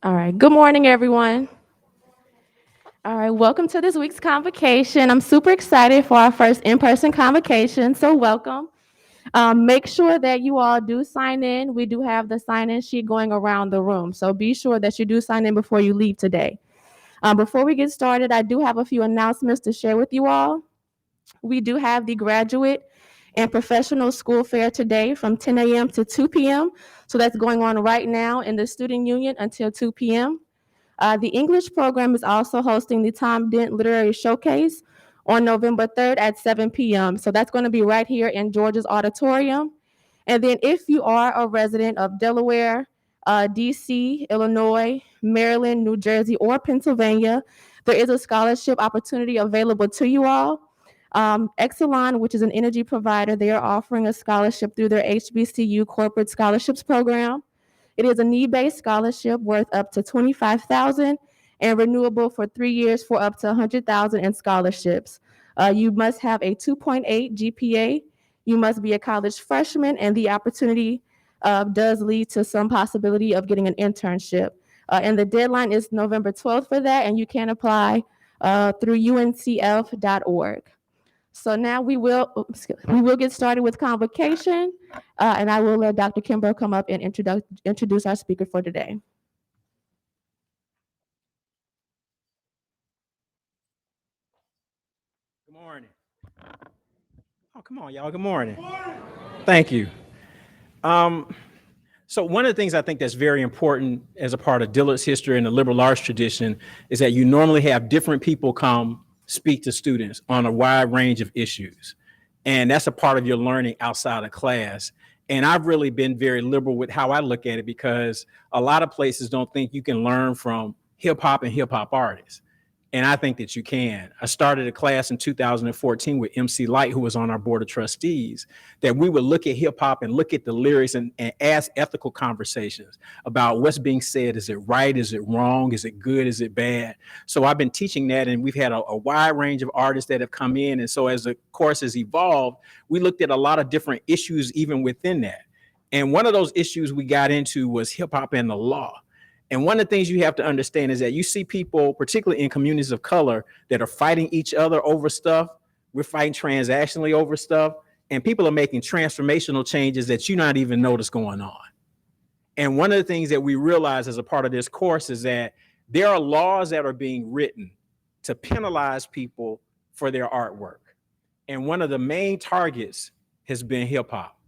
All right. Good morning, everyone. All right. Welcome to this week's convocation. I'm super excited for our first in-person convocation, so welcome. Make sure that you all do sign in. We do have the sign-in sheet going around the room, so be sure that you do sign in before you leave today. Before we get started, I do have a few announcements to share with you all. We do have the graduate and professional school fair today from 10 a.m. to 2 p.m. So that's going on right now in the Student Union until 2 p.m. The English program is also hosting the Tom Dent Literary Showcase on November 3rd at 7 p.m. So that's going to be right here in Georgia's auditorium. And then if you are a resident of Delaware, DC, Illinois, Maryland, New Jersey, or Pennsylvania, there is a scholarship opportunity available to you all. Exelon, which is an energy provider, they are offering a scholarship through their HBCU Corporate Scholarships Program. It is a need-based scholarship worth up to $25,000 and renewable for 3 years for up to $100,000 in scholarships. You must have a 2.8 GPA. You must be a college freshman, and the opportunity does lead to some possibility of getting an internship. And the deadline is November 12th for that, and you can apply through uncf.org. So now we will get started with convocation, and I will let Dr. Kimbrough come up and introduce our speaker for today. Good morning. Oh, come on, y'all. Good morning. Thank you. So one of the things I think that's very important as a part of Dillard's history and the liberal arts tradition is that you normally have different people come speak to students on a wide range of issues. And that's a part of your learning outside of class. And I've really been very liberal with how I look at it because a lot of places don't think you can learn from hip hop and hip hop artists. And I think that you can. I started a class in 2014 with MC Light, who was on our board of trustees, that we would look at hip hop and look at the lyrics and ask ethical conversations about what's being said. Is it right? Is it wrong? Is it good? Is it bad? So I've been teaching that, and we've had a wide range of artists that have come in. And so as the course has evolved, we looked at a lot of different issues even within that. And one of those issues we got into was hip hop and the law. And one of the things you have to understand is that you see people, particularly in communities of color, that are fighting each other over stuff. We're fighting transactionally over stuff, and people are making transformational changes that you not even notice going on. And one of the things that we realize as a part of this course is that there are laws that are being written to penalize people for their artwork. And one of the main targets has been hip hop.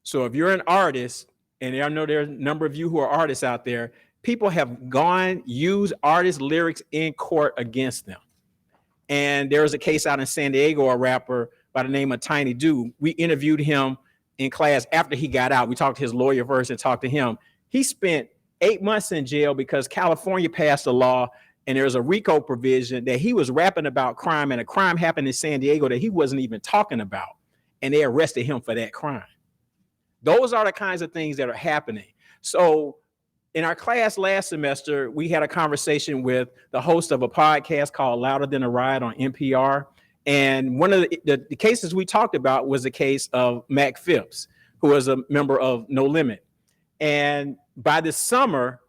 So if you're an artist, and I know there's a number of you who are artists out there, people have used artist lyrics in court against them. And there was a case out in San Diego, a rapper by the name of Tiny Do. We interviewed him in class after he got out. We talked to his lawyer first and talked to him. He spent 8 months in jail because California passed a law and there's a RICO provision that he was rapping about crime, and a crime happened in San Diego that he wasn't even talking about. And they arrested him for that crime. Those are the kinds of things that are happening. So in our class last semester, we had a conversation with the host of a podcast called Louder Than a Riot on NPR. And one of the cases we talked about was the case of Mac Phipps, who was a member of No Limit. And by this summer,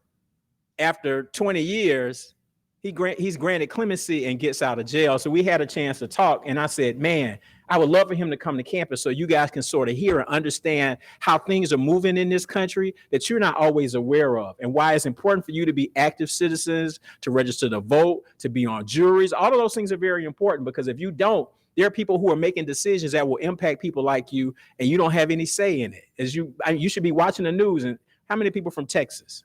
after 20 years, he's granted clemency and gets out of jail. So we had a chance to talk, and I said, man, I would love for him to come to campus so you guys can sort of hear and understand how things are moving in this country that you're not always aware of, and why it's important for you to be active citizens, to register to vote, to be on juries. All of those things are very important, because if you don't, there are people who are making decisions that will impact people like you, and you don't have any say in it. You should be watching the news. And how many people from Texas?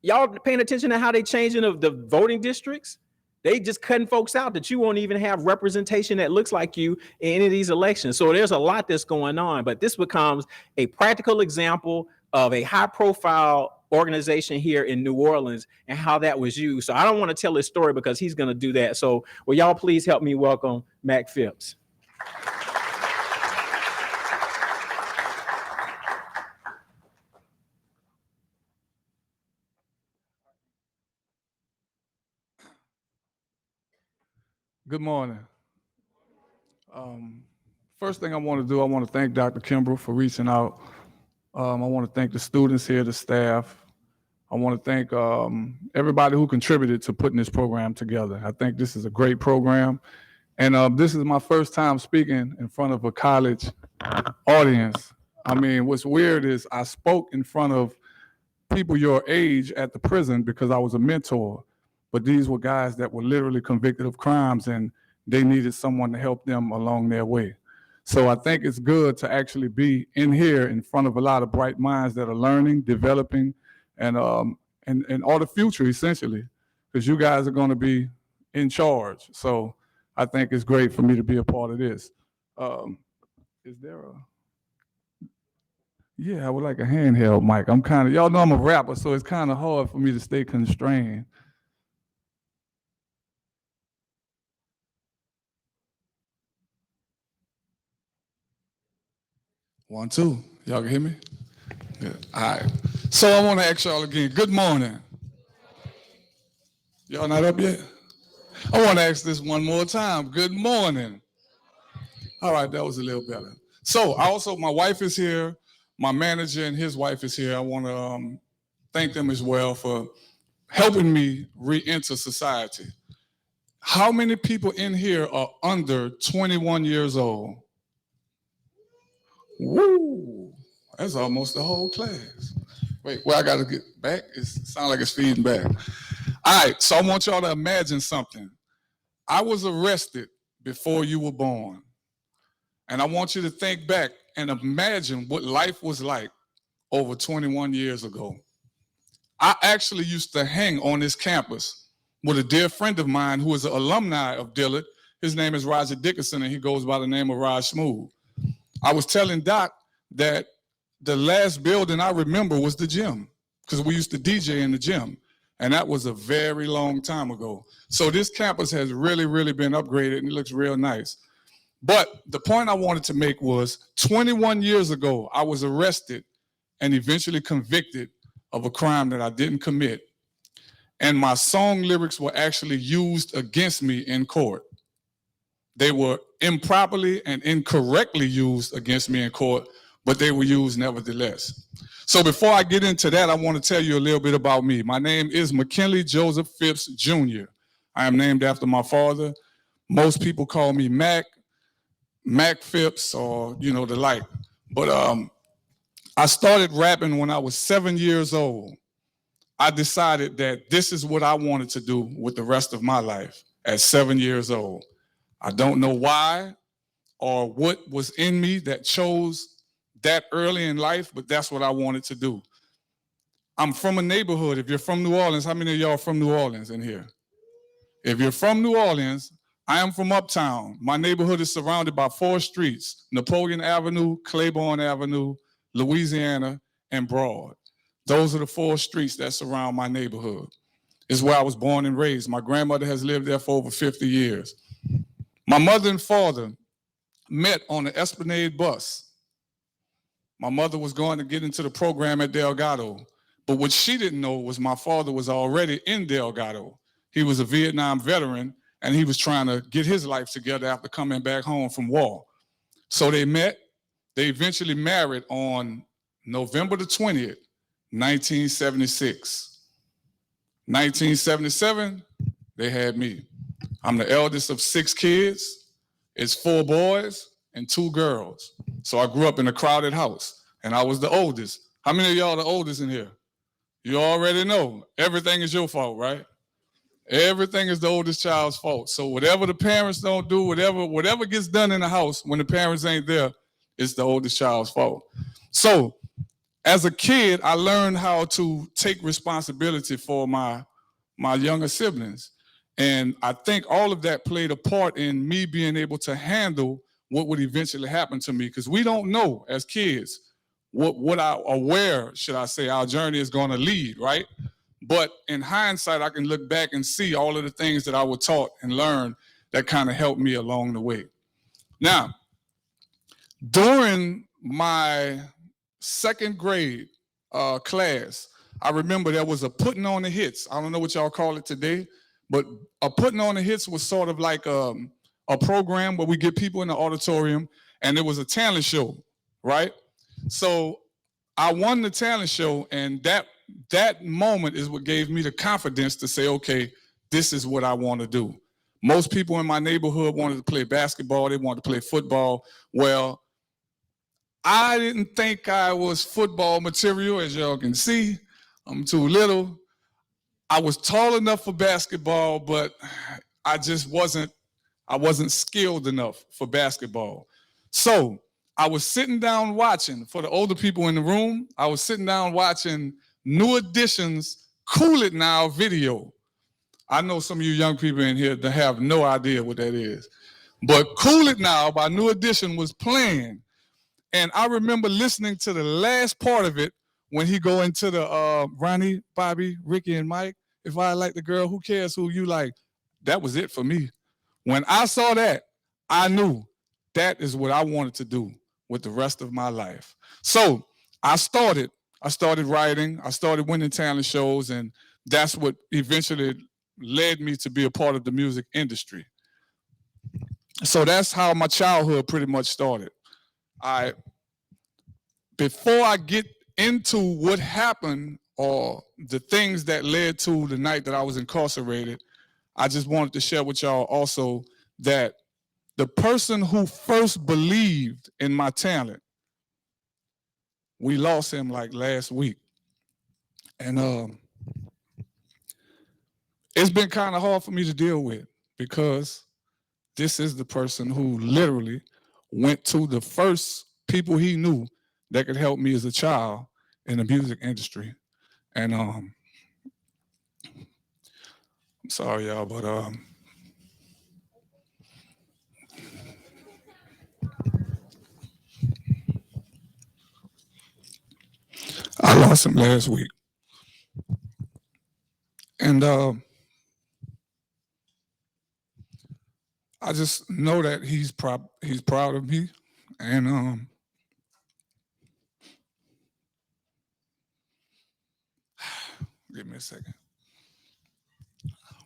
Y'all paying attention to how they changing the voting districts? They just cutting folks out that you won't even have representation that looks like you in any of these elections. So there's a lot that's going on, but this becomes a practical example of a high profile organization here in New Orleans and how that was used. So I don't want to tell his story because he's going to do that. So will y'all please help me welcome Mac Phipps. Good morning. First thing I want to do, I want to thank Dr. Kimbrough for reaching out. I want to thank the students here, the staff, I want to thank everybody who contributed to putting this program together. I think this is a great program. And this is my first time speaking in front of a college audience. I mean, what's weird is I spoke in front of people your age at the prison because I was a mentor, but these were guys that were literally convicted of crimes and they needed someone to help them along their way. So I think it's good to actually be in here in front of a lot of bright minds that are learning, developing, and all the future essentially, because you guys are going to be in charge. So I think it's great for me to be a part of this. Is there a? Yeah, I would like a handheld mic. I'm kind of, y'all know I'm a rapper, so it's kind of hard for me to stay constrained. One, two. Y'all can hear me? Good. All right. So I want to ask y'all again, good morning. Y'all not up yet? I want to ask this one more time. Good morning. All right, that was a little better. So also, my wife is here. My manager and his wife is here. I want to thank them as well for helping me re-enter society. How many people in here are under 21 years old? Woo! That's almost the whole class. Wait, well, I got to get back. It sounds like it's feeding back. All right, so I want y'all to imagine something. I was arrested before you were born. And I want you to think back and imagine what life was like over 21 years ago. I actually used to hang on this campus with a dear friend of mine who is an alumni of Dillard. His name is Roger Dickerson, and he goes by the name of Raj Smooth. I was telling Doc that the last building I remember was the gym, because we used to DJ in the gym, and that was a very long time ago. So this campus has really, really been upgraded, and it looks real nice. But the point I wanted to make was 21 years ago, I was arrested and eventually convicted of a crime that I didn't commit. And my song lyrics were actually used against me in court. They were improperly and incorrectly used against me in court, but they were used nevertheless. So before I get into that, I want to tell you a little bit about me. My name is McKinley Joseph Phipps, Jr. I am named after my father. Most people call me Mac Phipps, or the like. But I started rapping when I was 7 years old. I decided that this is what I wanted to do with the rest of my life at 7 years old. I don't know why or what was in me that chose that early in life, but that's what I wanted to do. I'm from a neighborhood. If you're from New Orleans, how many of y'all are from New Orleans in here? If you're from New Orleans, I am from Uptown. My neighborhood is surrounded by 4 streets: Napoleon Avenue, Claiborne Avenue, Louisiana, and Broad. Those are the 4 streets that surround my neighborhood. It's where I was born and raised. My grandmother has lived there for over 50 years. My mother and father met on the Esplanade bus. My mother was going to get into the program at Delgado, but what she didn't know was my father was already in Delgado. He was a Vietnam veteran, and he was trying to get his life together after coming back home from war. So they met. They eventually married on November the 20th, 1976. 1977, they had me. I'm the eldest of 6 kids. It's 4 boys and 2 girls. So I grew up in a crowded house, and I was the oldest. How many of y'all are the oldest in here? You already know. Everything is your fault, right? Everything is the oldest child's fault. So whatever the parents don't do, whatever gets done in the house when the parents ain't there, it's the oldest child's fault. So as a kid, I learned how to take responsibility for my younger siblings. And I think all of that played a part in me being able to handle what would eventually happen to me, because we don't know as kids where should I say our journey is going to lead, right? But in hindsight, I can look back and see all of the things that I was taught and learned that kind of helped me along the way. Now, during my 2nd grade class, I remember there was a putting on the hits. I don't know what y'all call it today, but a putting on the hits was sort of like a program where we get people in the auditorium, and it was a talent show, right? So I won the talent show, and that that moment is what gave me the confidence to say, okay, this is what I want to do. Most people in my neighborhood wanted to play basketball. They wanted to play football. Well, I didn't think I was football material, as y'all can see. I'm too little. I was tall enough for basketball, but I just wasn't skilled enough for basketball. So I was sitting down watching, for the older people in the room, I was sitting down watching New Edition's Cool It Now video. I know some of you young people in here that have no idea what that is. But Cool It Now by New Edition was playing. And I remember listening to the last part of it when he go into the Ronnie, Bobby, Ricky, and Mike. If I like the girl, who cares who you like? That was it for me. When I saw that, I knew that is what I wanted to do with the rest of my life. So I started writing, I started winning talent shows, and that's what eventually led me to be a part of the music industry. So that's how my childhood pretty much started. Before I get into what happened or the things that led to the night that I was incarcerated, I just wanted to share with y'all also that the person who first believed in my talent, we lost him like last week. And it's been kind of hard for me to deal with because this is the person who literally went to the first people he knew that could help me as a child in the music industry. And I'm sorry, y'all, but I lost him last week. And I just know that he's proud of me. And give me a second.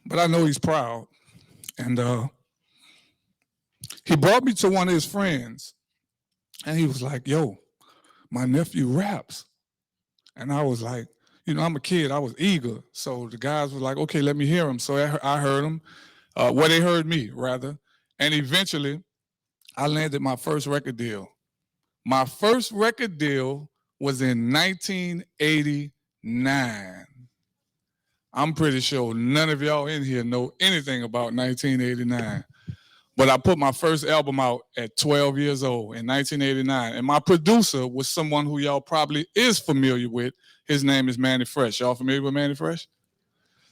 But I know he's proud. And he brought me to one of his friends. And he was like, yo, my nephew raps. And I was like, you know, I'm a kid. I was eager. So the guys were like, okay, let me hear him. So I heard him. Well, they heard me, rather. And eventually, I landed my first record deal. My first record deal was in 1989. I'm pretty sure none of y'all in here know anything about 1989. But I put my first album out at 12 years old in 1989. And my producer was someone who y'all probably is familiar with. His name is Manny Fresh. Y'all familiar with Manny Fresh?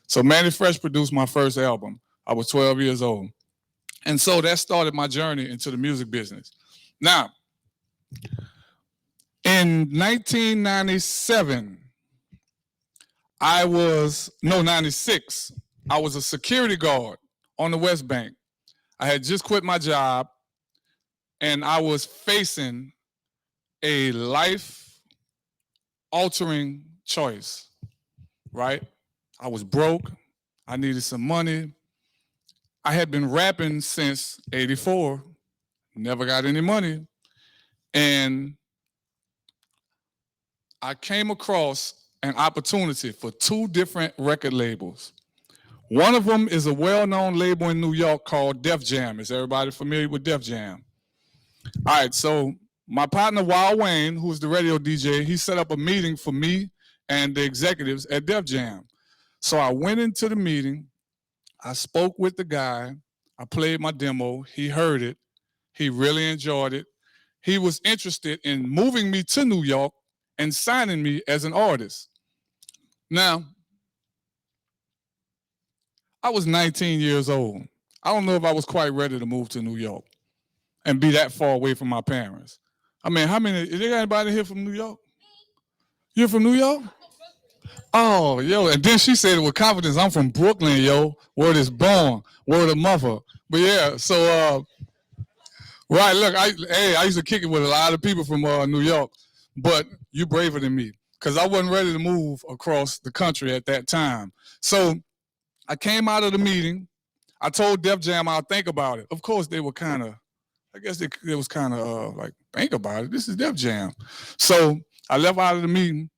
So Manny Fresh produced my first album. I was 12 years old. And so that started my journey into the music business. Now, in 1997, 96, I was a security guard on the West Bank. I had just quit my job, and I was facing a life-altering choice, right? I was broke. I needed some money. I had been rapping since '84, never got any money. And I came across an opportunity for 2 different record labels. One of them is a well-known label in New York called Def Jam. Is everybody familiar with Def Jam? All right, so my partner, Wild Wayne, who's the radio DJ, he set up a meeting for me and the executives at Def Jam. So I went into the meeting, I spoke with the guy, I played my demo, he heard it, he really enjoyed it. He was interested in moving me to New York and signing me as an artist. Now, I was 19 years old. I don't know if I was quite ready to move to New York and be that far away from my parents. I mean, is there anybody here from New York? You're from New York? Oh, yo, and then she said it with confidence, I'm from Brooklyn, yo, word is born, word of mother. But yeah, so, right, look, I used to kick it with a lot of people from New York, but you braver than me, because I wasn't ready to move across the country at that time. So I came out of the meeting. I told Def Jam I'll think about it. Of course, they were kind of, I guess it was kind of like, think about it. This is Def Jam. So I left out of the meeting.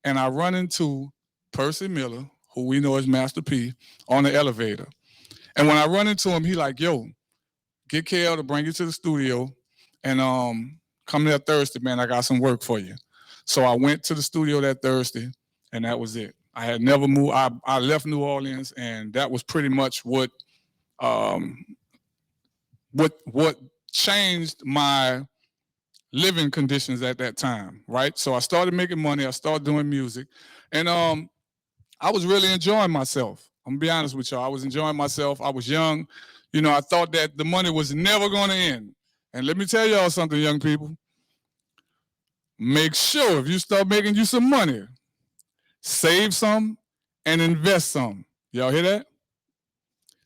and I run into Percy Miller, who we know as Master P, on the elevator. And when I run into him, he like, yo, get Kel to bring you to the studio and come there Thursday, man. I got some work for you. So I went to the studio that Thursday, and that was it. I had never moved. I left New Orleans, and that was pretty much what changed my living conditions at that time, right? So I started making money. I started doing music, and I was really enjoying myself. I'm gonna be honest with y'all. I was enjoying myself. I was young. You know, I thought that the money was never gonna end. And let me tell y'all something, young people. Make sure if you start making you some money, save some and invest some. Y'all hear that?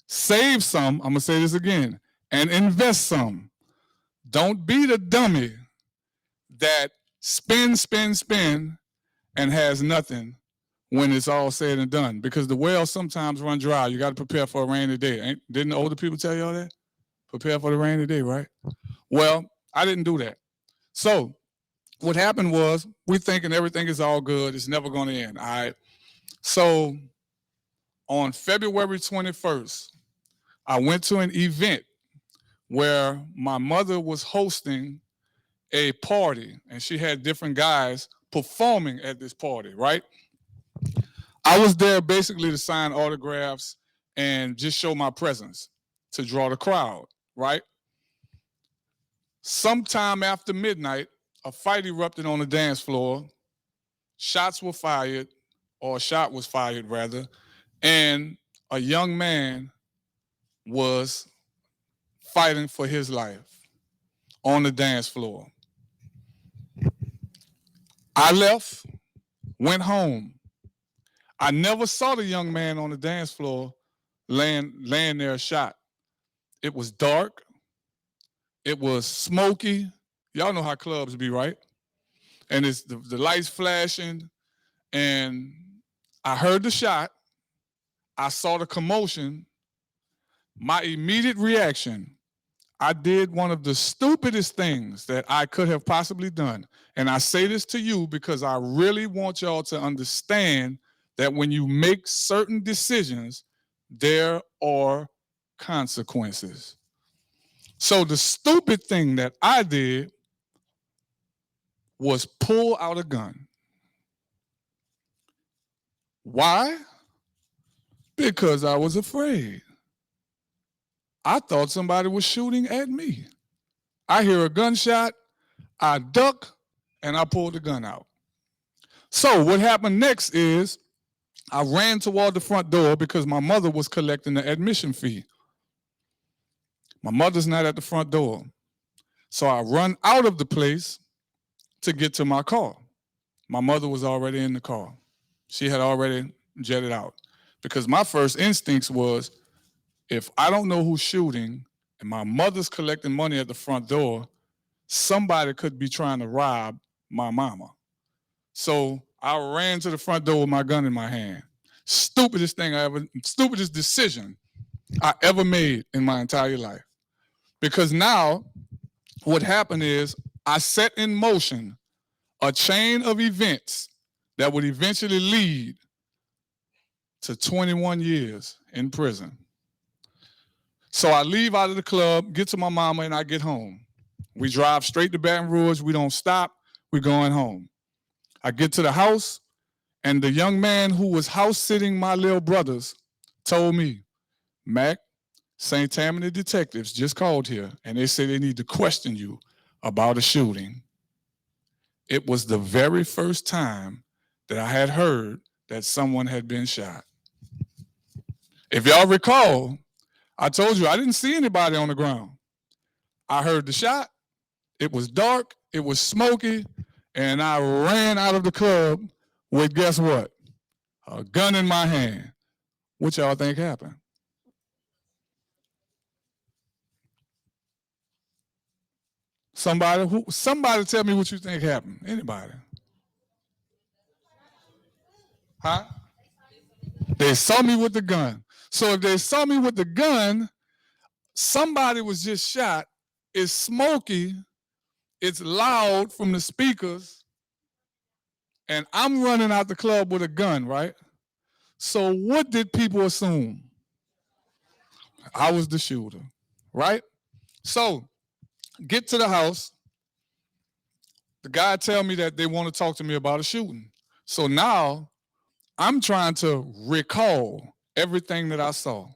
Save some, I'm gonna say this again, and invest some. Don't be the dummy that spend, and has nothing when it's all said and done, because the well sometimes run dry. You got to prepare for a rainy day. Didn't the older people tell y'all that? Prepare for the rainy day, right? Well, I didn't do that. So what happened was we thinking everything is all good. It's never going to end, all right? So on February 21st, I went to an event where my mother was hosting a party, and she had different guys performing at this party, right? I was there basically to sign autographs and just show my presence to draw the crowd, right? Sometime after midnight, a fight erupted on the dance floor. Shots were fired, or a shot was fired rather, and a young man was fighting for his life on the dance floor. I left, went home. I never saw the young man on the dance floor laying there shot. It was dark. It was smoky. Y'all know how clubs be, right? And it's the lights flashing, and I heard the shot. I saw the commotion. My immediate reaction, I did one of the stupidest things that I could have possibly done. And I say this to you because I really want y'all to understand that when you make certain decisions, there are consequences. So the stupid thing that I did was pull out a gun. Why? Because I was afraid. I thought somebody was shooting at me. I hear a gunshot, I duck, and I pull the gun out. So what happened next is I ran toward the front door because my mother was collecting the admission fee. My mother's not at the front door. So I run out of the place to get to my car. My mother was already in the car. She had already jetted out. Because my first instincts was, if I don't know who's shooting and my mother's collecting money at the front door, somebody could be trying to rob my mama. So I ran to the front door with my gun in my hand. Stupidest decision I ever made in my entire life. Because now what happened is I set in motion a chain of events that would eventually lead to 21 years in prison. So I leave out of the club, get to my mama, and I get home. We drive straight to Baton Rouge. We don't stop. We're going home. I get to the house, and the young man who was house sitting my little brothers told me, Mac, St. Tammany detectives just called here, and they say they need to question you about a shooting. It was the very first time that I had heard that someone had been shot. If y'all recall, I told you I didn't see anybody on the ground. I heard the shot. It was dark. It was smoky. And I ran out of the club with, guess what? A gun in my hand. What y'all think happened? Somebody tell me what you think happened. Anybody? Huh? They saw me with the gun. So if they saw me with the gun, somebody was just shot. It's smoky. It's loud from the speakers. and I'm running out the club with a gun, right? So what did people assume? I was the shooter, right? So get to the house. The guy tell me that they want to talk to me about a shooting. So now I'm trying to recall everything that I saw.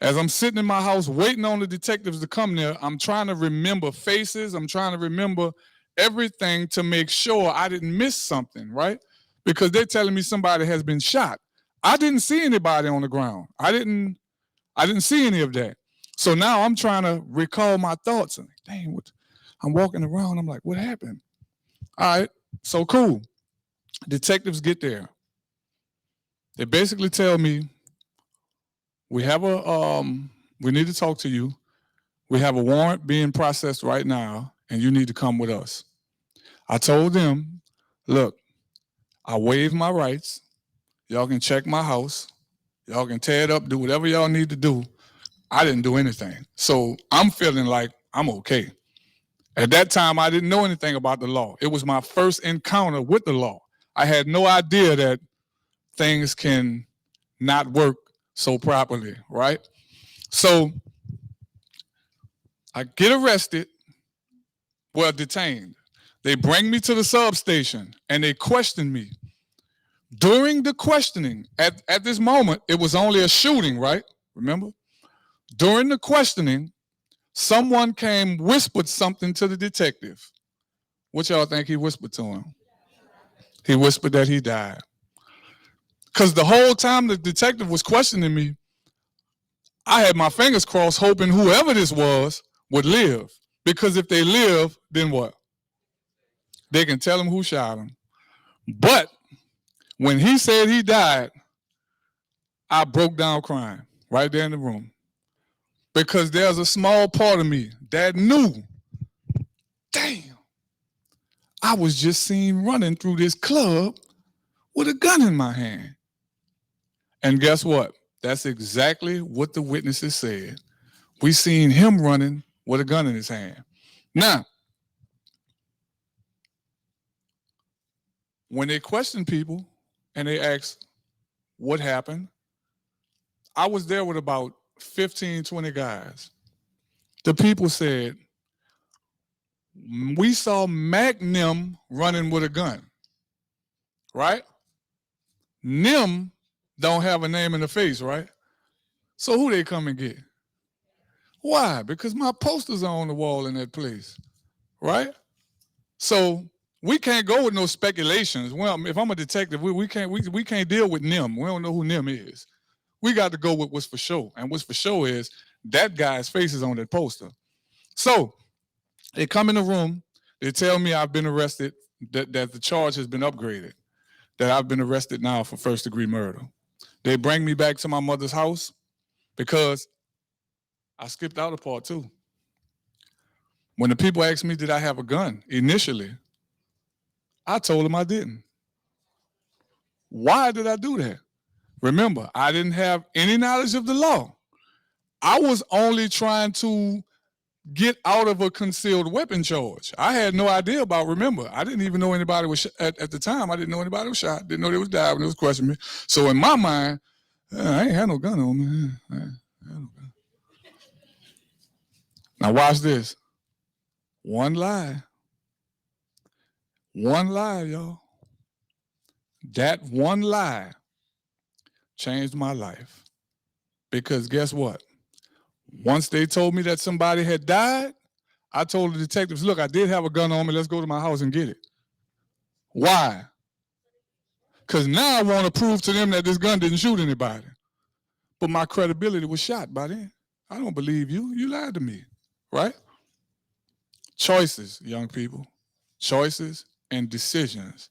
As I'm sitting in my house waiting on the detectives to come there, I'm trying to remember faces. I'm trying to remember everything to make sure I didn't miss something, right? Because they're telling me somebody has been shot. I didn't see anybody on the ground. I didn't see any of that. So now I'm trying to recall my thoughts. And dang, I'm walking around. I'm like, what happened? All right, so cool. Detectives get there. They basically tell me, we need to talk to you. We have a warrant being processed right now, and you need to come with us. I told them, look, I waive my rights. Y'all can check my house. Y'all can tear it up, do whatever y'all need to do. I didn't do anything. So I'm feeling like I'm okay. At that time, I didn't know anything about the law. It was my first encounter with the law. I had no idea that things can not work so properly, right? So I get arrested, well, detained. They bring me to the substation and they question me. During the questioning, at this moment, it was only a shooting, right? Remember? During the questioning, someone came, whispered something to the detective. What y'all think he whispered to him? He whispered that he died. Because the whole time the detective was questioning me, I had my fingers crossed hoping whoever this was would live. Because if they live, then what? They can tell him who shot him. But when he said he died, I broke down crying right there in the room. Because there's a small part of me that knew, damn, I was just seen running through this club with a gun in my hand. And guess what? That's exactly what the witnesses said. We seen him running with a gun in his hand. Now, when they question people and they ask what happened, I was there with about 15, 20 guys. The people said, we saw Mac Nim running with a gun, right? Nim don't have a name in the face, right? So who they come and get? Why? Because my posters are on the wall in that place, right? So we can't go with no speculations. Well, if I'm a detective, we can't deal with Nim. We don't know who Nim is. We got to go with what's for sure. And what's for sure is that guy's face is on that poster. So they come in the room, they tell me I've been arrested, that the charge has been upgraded, that I've been arrested now for first-degree murder. They bring me back to my mother's house because I skipped out a part too. When the people asked me, did I have a gun initially, I told them I didn't. Why did I do that? Remember, I didn't have any knowledge of the law. I was only trying to get out of a concealed weapon charge. I had no idea about, remember, I didn't even know anybody was, at the time, I didn't know anybody was shot, didn't know they was died when they was questioning me. So in my mind, I ain't had no gun on me. I ain't had no gun. Now watch this. One lie, y'all. That one lie changed my life. Because guess what? Once they told me that somebody had died, I told the detectives, look, I did have a gun on me. Let's go to my house and get it. Why? Because now I want to prove to them that this gun didn't shoot anybody. But my credibility was shot by then. I don't believe you. You lied to me, right? Choices, young people. Choices and decisions.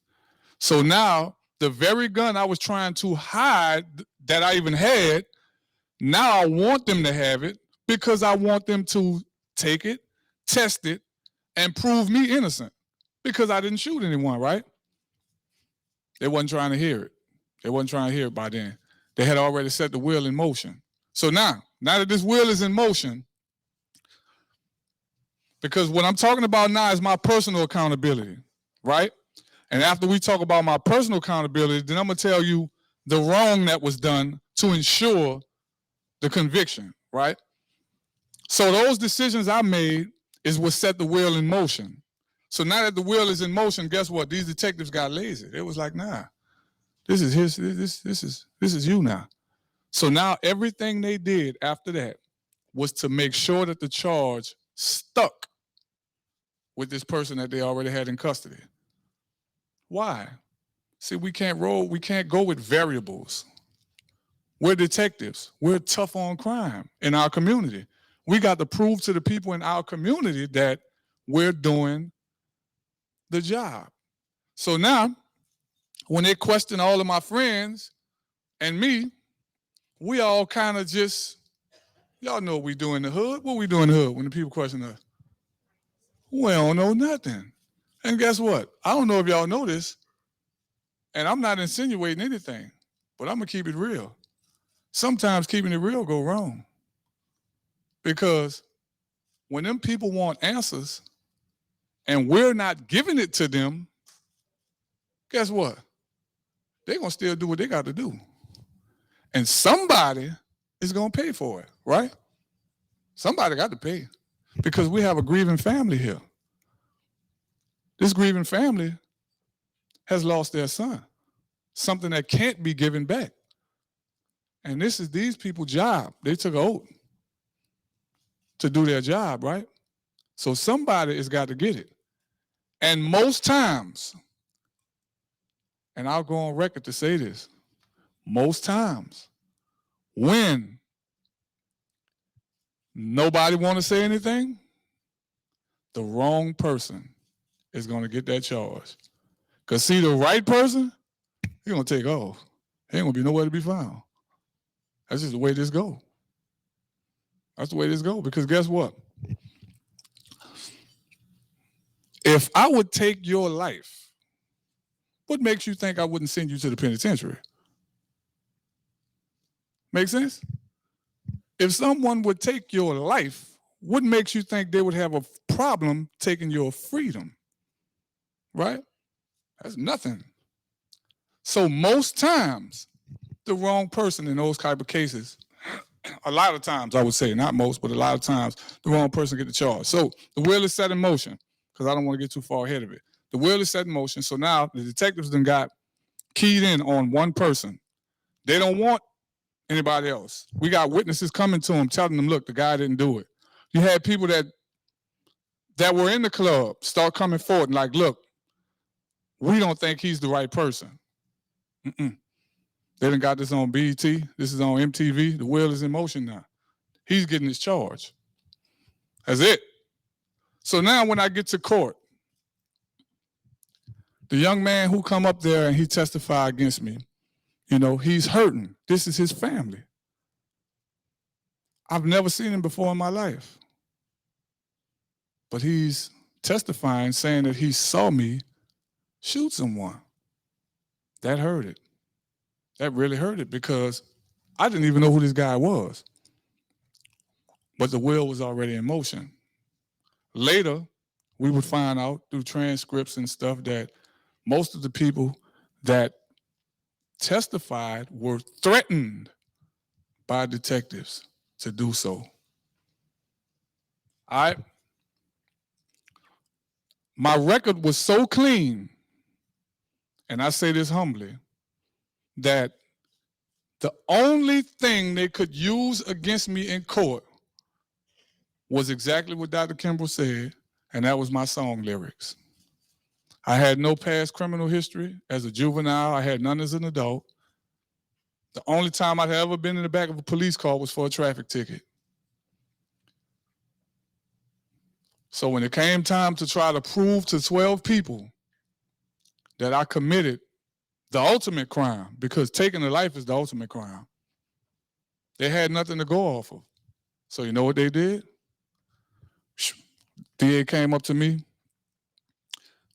So now, the very gun I was trying to hide that I even had, now I want them to have it because I want them to take it, test it, and prove me innocent because I didn't shoot anyone, right? They wasn't trying to hear it. They wasn't trying to hear it by then. They had already set the wheel in motion. So now that this wheel is in motion, because what I'm talking about now is my personal accountability, right? And after we talk about my personal accountability, then I'm going to tell you the wrong that was done to ensure the conviction, right? So those decisions I made is what set the wheel in motion. So now that the wheel is in motion, guess what? These detectives got lazy. It was like, nah, this is you now. So now everything they did after that was to make sure that the charge stuck with this person that they already had in custody. Why? See, we can't go with variables. We're detectives. We're tough on crime in our community. We got to prove to the people in our community that we're doing the job. So now, when they question all of my friends and me, we all kind of just, y'all know what we do in the hood. What we do in the hood when the people question us? We don't know nothing. And guess what? I don't know if y'all know this, and I'm not insinuating anything, but I'm going to keep it real. Sometimes keeping it real go wrong. Because when them people want answers and we're not giving it to them, guess what? They're going to still do what they got to do. And somebody is going to pay for it, right? Somebody got to pay because we have a grieving family here. This grieving family has lost their son, something that can't be given back. And this is these people's job. They took an oath to do their job, right? So somebody has got to get it. And most times, and I'll go on record to say this, most times when nobody want to say anything, the wrong person is going to get that charge. Because see, the right person, he's going to take off. He ain't going to be nowhere to be found. That's just the way this go. That's the way this go. Because guess what? If I would take your life, what makes you think I wouldn't send you to the penitentiary? Make sense? If someone would take your life, what makes you think they would have a problem taking your freedom? Right? That's nothing. So most times, the wrong person in those type of cases, a lot of times I would say, not most, but a lot of times, the wrong person get the charge. So the wheel is set in motion, because I don't want to get too far ahead of it. The wheel is set in motion, so now the detectives then got keyed in on one person. They don't want anybody else. We got witnesses coming to them, telling them, look, the guy didn't do it. You had people that were in the club start coming forward and like, look, we don't think he's the right person. They done got this on BET. This is on MTV. The wheel is in motion now. He's getting his charge. That's it. So now when I get to court, the young man who come up there and he testified against me, you know, he's hurting. This is his family. I've never seen him before in my life. But he's testifying, saying that he saw me shoot someone. That hurt it. That really hurt it because I didn't even know who this guy was. But the wheel was already in motion. Later, we would find out through transcripts and stuff that most of the people that testified were threatened by detectives to do so. My record was so clean, and I say this humbly, that the only thing they could use against me in court was exactly what Dr. Kimball said, and that was my song lyrics. I had no past criminal history. As a juvenile, I had none as an adult. The only time I'd ever been in the back of a police car was for a traffic ticket. So when it came time to try to prove to 12 people that I committed the ultimate crime, because taking a life is the ultimate crime, they had nothing to go off of. So you know what they did? DA came up to me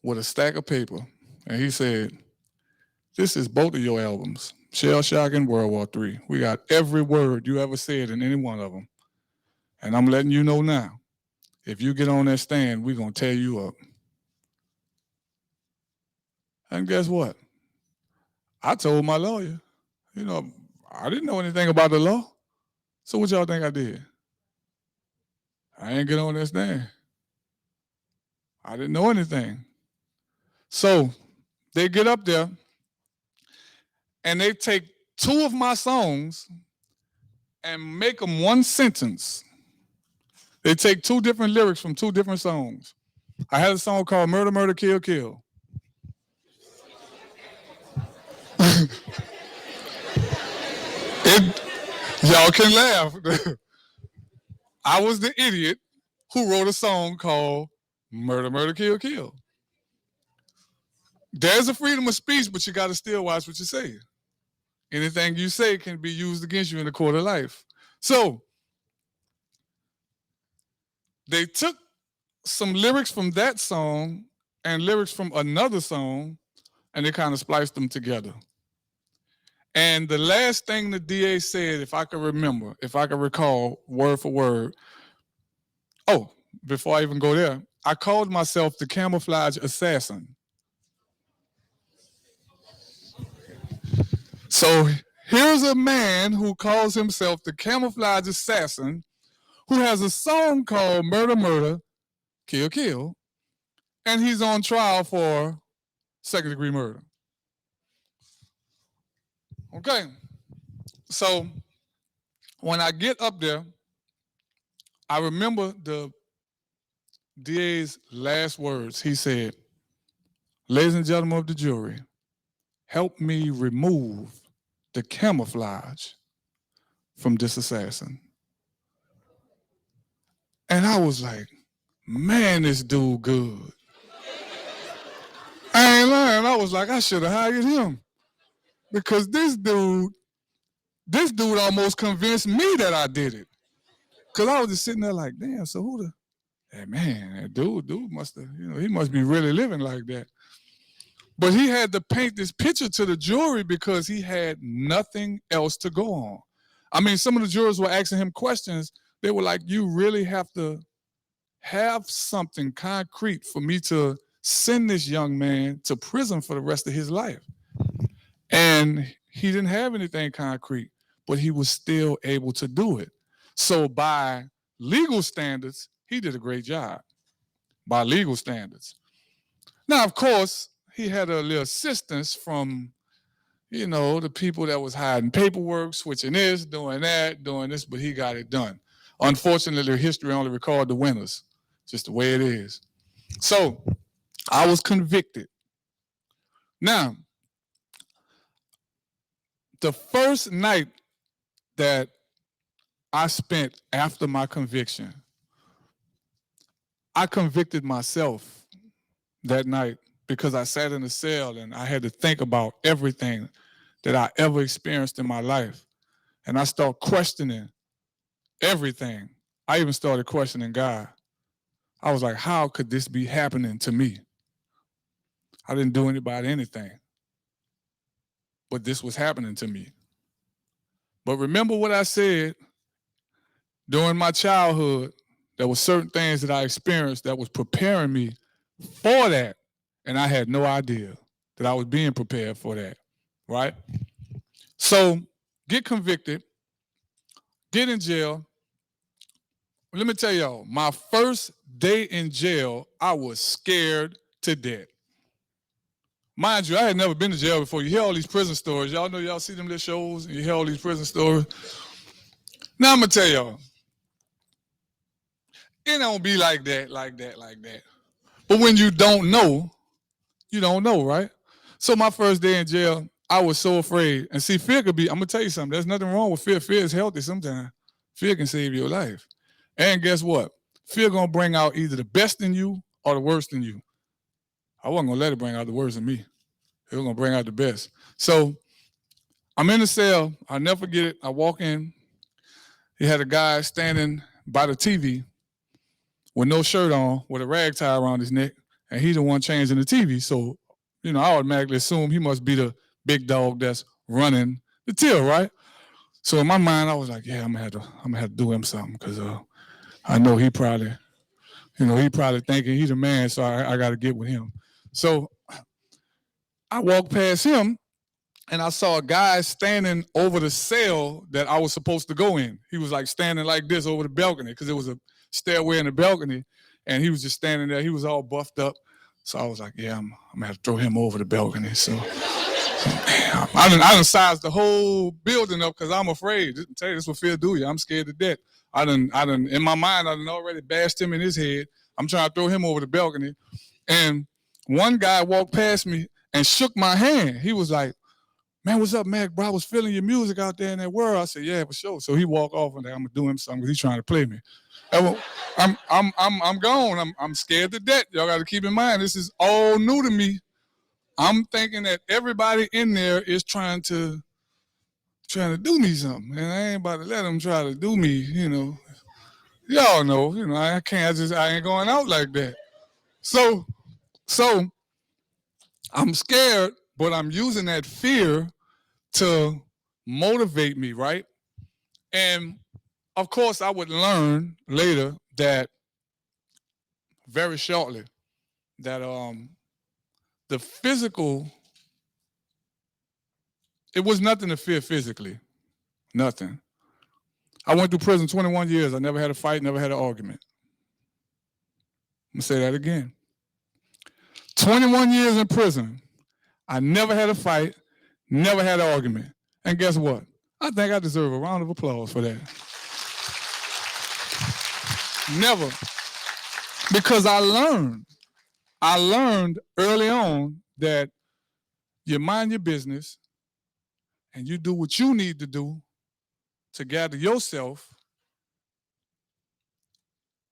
with a stack of paper, and he said, this is both of your albums, Shell Shock and World War III. We got every word you ever said in any one of them. And I'm letting you know now, if you get on that stand, we're going to tear you up. And guess what? I told my lawyer, I didn't know anything about the law. So what y'all think I did? I ain't get on this thing. I didn't know anything. So they get up there and they take two of my songs and make them one sentence. They take two different lyrics from two different songs. I had a song called Murder, Murder, Kill, Kill. Y'all can laugh. I was the idiot who wrote a song called Murder, Murder, Kill, Kill. There's a freedom of speech, but you got to still watch what you say. Anything you say can be used against you in the court of life. So they took some lyrics from that song and lyrics from another song, and they kind of spliced them together. And the last thing the DA said, if I could remember, if I could recall word for word, before I even go there, I called myself the camouflage assassin. So here's a man who calls himself the camouflage assassin, who has a song called Murder, Murder, Kill, Kill, and he's on trial for second-degree murder. Okay, so when I get up there, I remember the DA's last words. He said, "Ladies and gentlemen of the jury, help me remove the camouflage from this assassin." And I was like, man, this dude good. I ain't lying. I was like, I should have hired him. Because this dude almost convinced me that I did it. Because I was just sitting there like, damn, so who the, hey, man, that dude must have, he must be really living like that. But he had to paint this picture to the jury because he had nothing else to go on. I mean, some of the jurors were asking him questions. They were like, you really have to have something concrete for me to send this young man to prison for the rest of his life. And he didn't have anything concrete, but he was still able to do it. So by legal standards, he did a great job, by legal standards. Now, of course, he had a little assistance from, the people that was hiding paperwork, switching this, doing that, doing this, but he got it done. Unfortunately, history only records the winners, just the way it is. So I was convicted. Now, the first night that I spent after my conviction, I convicted myself that night because I sat in a cell and I had to think about everything that I ever experienced in my life. And I started questioning everything. I even started questioning God. I was like, how could this be happening to me? I didn't do anybody anything, but this was happening to me. But remember what I said during my childhood, there were certain things that I experienced that was preparing me for that, and I had no idea that I was being prepared for that, right? So get convicted, get in jail. Let me tell y'all, my first day in jail, I was scared to death. Mind you, I had never been to jail before. You hear all these prison stories. Y'all know, y'all see them little shows, and you hear all these prison stories. Now I'm going to tell y'all, it don't be like that. But when you don't know, you don't know, right? So my first day in jail, I was so afraid. And see, fear could be, I'm going to tell you something. There's nothing wrong with fear. Fear is healthy sometimes. Fear can save your life. And guess what? Fear going to bring out either the best in you or the worst in you. I wasn't going to let it bring out the worst in me. It was going to bring out the best. So I'm in the cell. I'll never forget it. I walk in. He had a guy standing by the TV with no shirt on, with a rag tie around his neck, and he's the one changing the TV. So, I automatically assume he must be the big dog that's running the till, right? So in my mind, I was like, yeah, I'm gonna have to do him something because I know he probably thinking he's a man, so I got to get with him. So I walked past him and I saw a guy standing over the cell that I was supposed to go in. He was like standing like this over the balcony because there was a stairway in the balcony, and he was just standing there. He was all buffed up. So I was like, yeah, I'm gonna have to throw him over the balcony. So damn, I done sized the whole building up because I'm afraid. Just tell you, this what fear do you. I'm scared to death. I done in my mind, I done already bashed him in his head. I'm trying to throw him over the balcony. And one guy walked past me and shook my hand. He was like, man, what's up, Mac, bro? I was feeling your music out there in that world. I said, yeah, for sure. So he walked off and like, I'm gonna do him something because he's trying to play me. I'm gone. I'm scared to death. Y'all got to keep in mind, this is all new to me. I'm thinking that everybody in there is trying to do me something, and I ain't about to let them try to do me. You know, y'all know. You know, I ain't going out like that. So I'm scared, but I'm using that fear to motivate me, right? And of course, I would learn later that very shortly that the physical, it was nothing to fear physically, nothing. I went through prison 21 years. I never had a fight, never had an argument. I'm gonna say that again. 21 years in prison. I never had a fight, never had an argument. And guess what? I think I deserve a round of applause for that. Never. Because I learned early on that you mind your business and you do what you need to do to gather yourself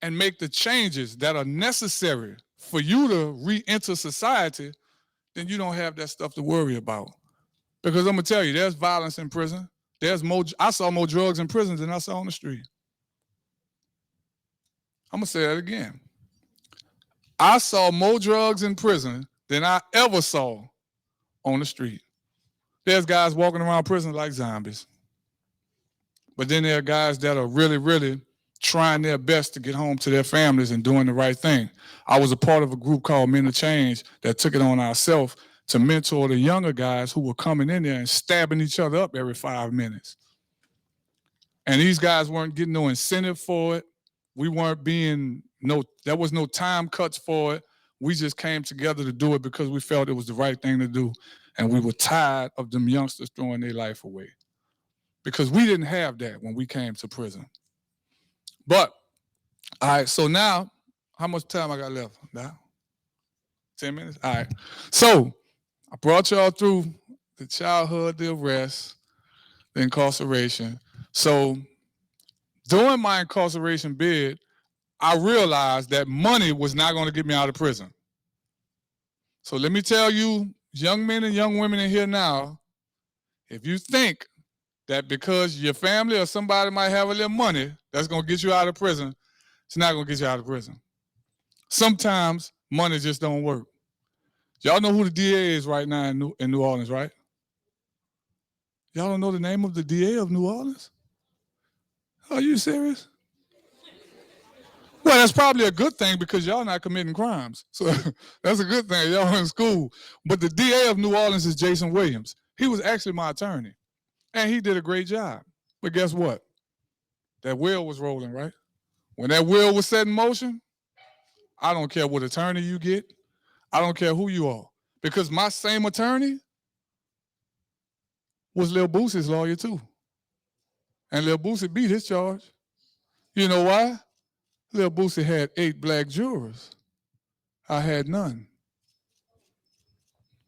and make the changes that are necessary for you to re-enter society, then you don't have that stuff to worry about. Because I'm gonna tell you, there's violence in prison. I saw more drugs in prisons than I saw on the street. I'm gonna say that again. I saw more drugs in prison than I ever saw on the street. There's guys walking around prison like zombies. But then there are guys that are really, really trying their best to get home to their families and doing the right thing. I was a part of a group called Men of Change that took it on ourselves to mentor the younger guys who were coming in there and stabbing each other up every 5 minutes. And these guys weren't getting no incentive for it. We weren't there was no time cuts for it. We just came together to do it because we felt it was the right thing to do. And we were tired of them youngsters throwing their life away. Because we didn't have that when we came to prison. But, all right, so now, how much time I got left? Now? 10 minutes? All right. So, I brought y'all through the childhood, the arrest, the incarceration. So, during my incarceration bid, I realized that money was not going to get me out of prison. So let me tell you, young men and young women in here now, if you think that because your family or somebody might have a little money that's going to get you out of prison, it's not going to get you out of prison. Sometimes money just don't work. Y'all know who the DA is right now in New Orleans, right? Y'all don't know the name of the DA of New Orleans? Are you serious? Well, that's probably a good thing because y'all not committing crimes. So that's a good thing. Y'all in school. But the DA of New Orleans is Jason Williams. He was actually my attorney. And he did a great job. But guess what? That wheel was rolling, right? When that wheel was set in motion, I don't care what attorney you get. I don't care who you are. Because my same attorney was Lil Boosie's lawyer too. And Lil Boosie beat his charge. You know why? Lil Boosie had 8 black jurors. I had none.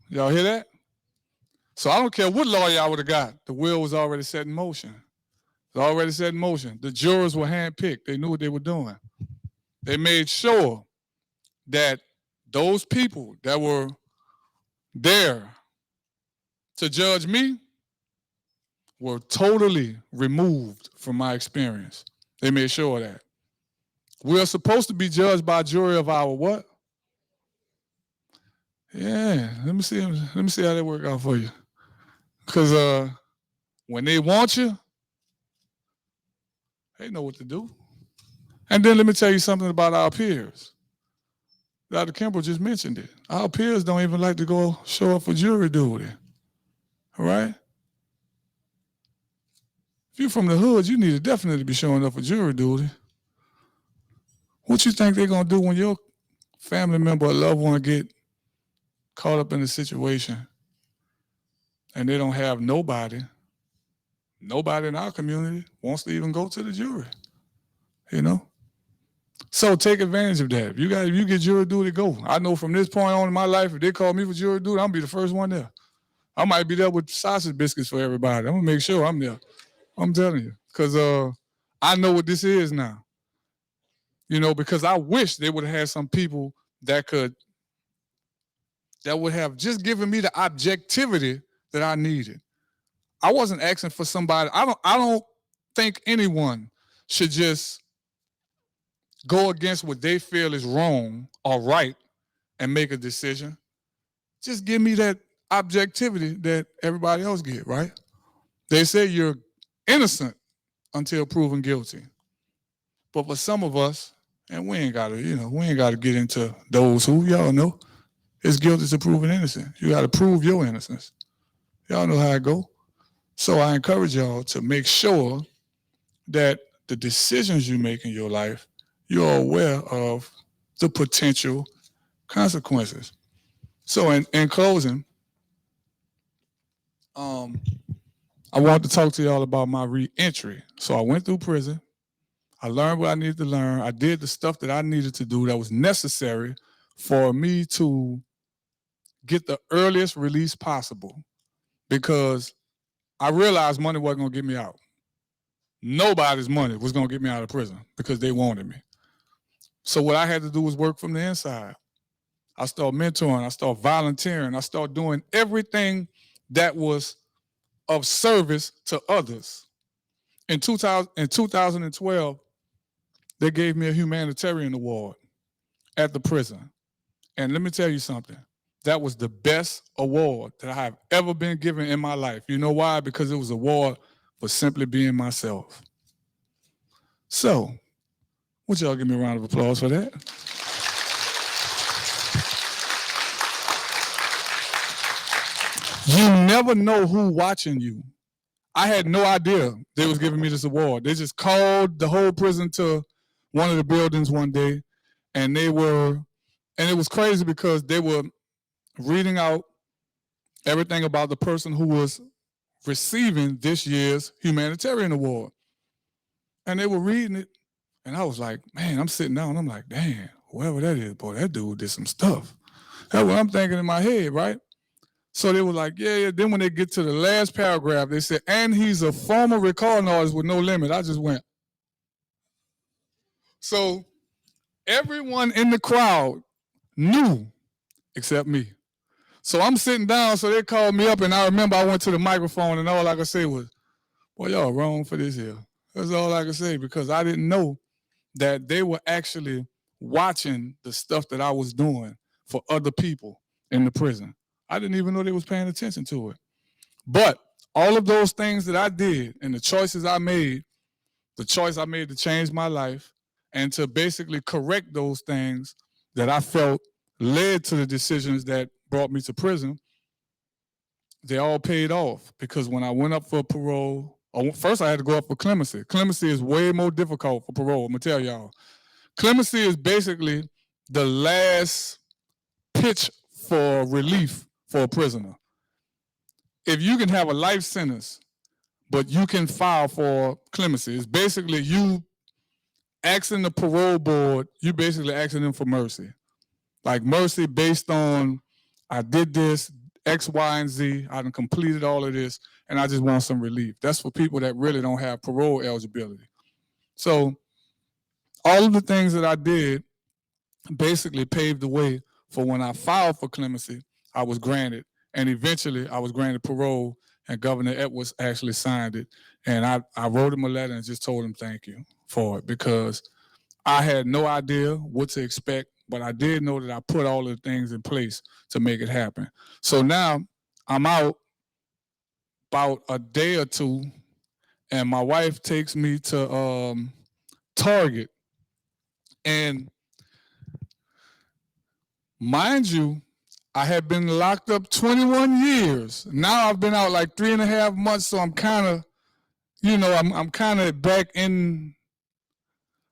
Y'all hear that? So I don't care what lawyer I would have got. The wheel was already set in motion. It was already set in motion. The jurors were handpicked. They knew what they were doing. They made sure that those people that were there to judge me were totally removed from my experience. They made sure of that. We're supposed to be judged by a jury of our what? Yeah, let me see how that work out for you. Because when they want you, they know what to do. And then let me tell you something about our peers. Dr. Kimball just mentioned it. Our peers don't even like to go show up for jury duty. All right? If you're from the hood, you need to definitely be showing up for jury duty. What you think they're going to do when your family member or loved one get caught up in a situation and they don't have nobody in our community wants to even go to the jury, you know? So take advantage of that. If you get jury duty, go. I know from this point on in my life, if they call me for jury duty, I'm gonna be the first one there. I might be there with sausage biscuits for everybody. I'm gonna make sure I'm there. I'm telling you, because I know what this is now. You know, because I wish they would have had some people that would have just given me the objectivity that I needed. I wasn't asking for somebody. I don't think anyone should just go against what they feel is wrong or right and make a decision. Just give me that objectivity that everybody else get, right? They say you're innocent until proven guilty. But for some of us, and we ain't gotta get into those who, y'all know, it's guilty to proven innocent. You gotta prove your innocence. Y'all know how it go. So I encourage y'all to make sure that the decisions you make in your life, you're aware of the potential consequences. So in closing, I want to talk to y'all about my re-entry. So I went through prison. I learned what I needed to learn. I did the stuff that I needed to do that was necessary for me to get the earliest release possible, because I realized money wasn't gonna get me out. Nobody's money was gonna get me out of prison because they wanted me. So what I had to do was work from the inside. I started mentoring, I started volunteering, I started doing everything that was of service to others. In 2012, they gave me a humanitarian award at the prison. And let me tell you something. That was the best award that I have ever been given in my life. You know why? Because it was an award for simply being myself. So, would y'all give me a round of applause for that? You never know who's watching you. I had no idea they was giving me this award. They just called the whole prison to one of the buildings one day, and it was crazy because they were reading out everything about the person who was receiving this year's humanitarian award. And they were reading it, and I was like, man, I'm sitting down, I'm like, damn, whoever that is, boy, that dude did some stuff. That's what I'm thinking in my head, right? So they were like, yeah. Then when they get to the last paragraph, they said, and he's a former recording artist with no limit. I just went. So everyone in the crowd knew except me. So I'm sitting down, so they called me up, and I remember I went to the microphone, and all I could say was, boy, y'all wrong for this here. That's all I could say, because I didn't know that they were actually watching the stuff that I was doing for other people in the prison. I didn't even know they was paying attention to it. But all of those things that I did and the choices I made, the choice I made to change my life and to basically correct those things that I felt led to the decisions that brought me to prison, they all paid off. Because when I went up for parole, first I had to go up for clemency. Clemency is way more difficult for parole, I'm gonna tell y'all. Clemency is basically the last pitch for relief for a prisoner. If you can have a life sentence, but you can file for clemency, it's basically you asking the parole board, you basically asking them for mercy. Like mercy based on, I did this, X, Y, and Z, I done completed all of this, and I just want some relief. That's for people that really don't have parole eligibility. So all of the things that I did basically paved the way for when I filed for clemency, I was granted. And eventually I was granted parole, and Governor Edwards actually signed it. And I wrote him a letter and just told him thank you for it, because I had no idea what to expect, but I did know that I put all of the things in place to make it happen. So now I'm out about a day or two, and my wife takes me to Target, and Mind you, I had been locked up 21 years. Now I've been out like 3.5 months, so I'm kind of, I'm kind of back in.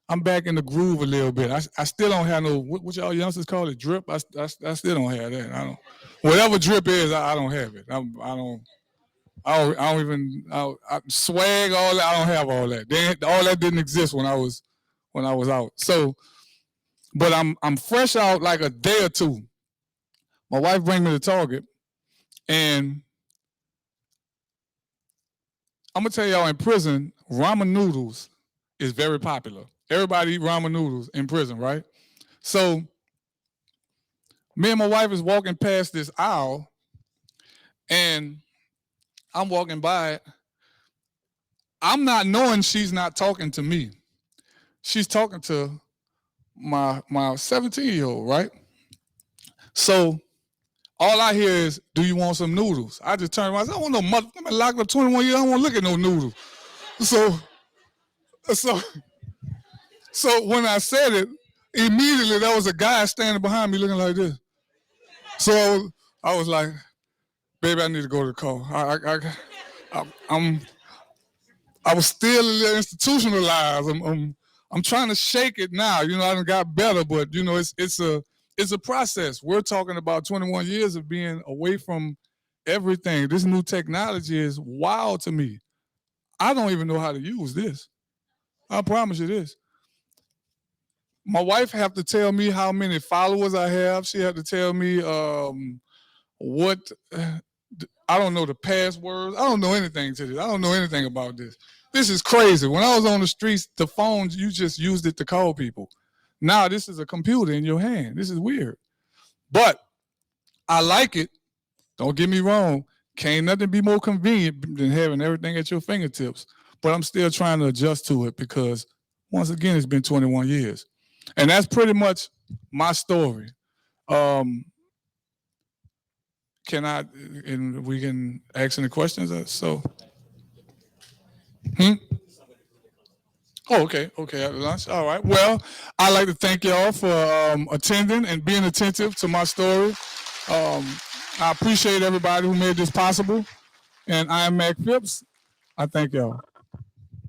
I'm back in the groove a little bit. I still don't have no, what y'all youngsters call it, drip. I still don't have that. I don't. Whatever drip is, I don't have it. I don't even swag, all that. I don't have all that. All that didn't exist when I was out. So, but I'm fresh out like a day or two. My wife bring me to Target, and I'm gonna tell y'all, in prison, ramen noodles is very popular. Everybody eat ramen noodles in prison, right? So me and my wife is walking past this aisle, and I'm walking by it. I'm not knowing she's not talking to me. She's talking to my 17-year-old, right? So all I hear is, "Do you want some noodles?" I just turn around. I said, "I don't want no mother. I've been locked up 21 years. I don't want to look at no noodles." So when I said it, immediately there was a guy standing behind me looking like this. So I was like, "Baby, I need to go to the car." I was still institutionalized. I'm trying to shake it now. I done got better, but it's a process. We're talking about 21 years of being away from everything. This new technology is wild to me. I don't even know how to use this. I promise you this. My wife have to tell me how many followers I have. She had to tell me what, I don't know the passwords. I don't know anything to this. I don't know anything about this. This is crazy. When I was on the streets, the phones, you just used it to call people. Now this is a computer in your hand. This is weird. But I like it. Don't get me wrong. Can't nothing be more convenient than having everything at your fingertips. But I'm still trying to adjust to it because, once again, it's been 21 years. And that's pretty much my story. And we can ask any questions? Oh, okay, at lunch. All right. Well, I'd like to thank y'all for attending and being attentive to my story. I appreciate everybody who made this possible. And I am Mac Phipps. I thank y'all.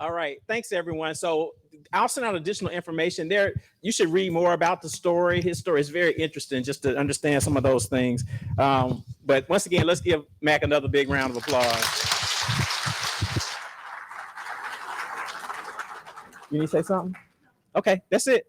All right. Thanks, everyone. So I'll send out additional information there. You should read more about the story. His story is very interesting just to understand some of those things. But once again, let's give Mac another big round of applause. You need to say something? Okay, that's it.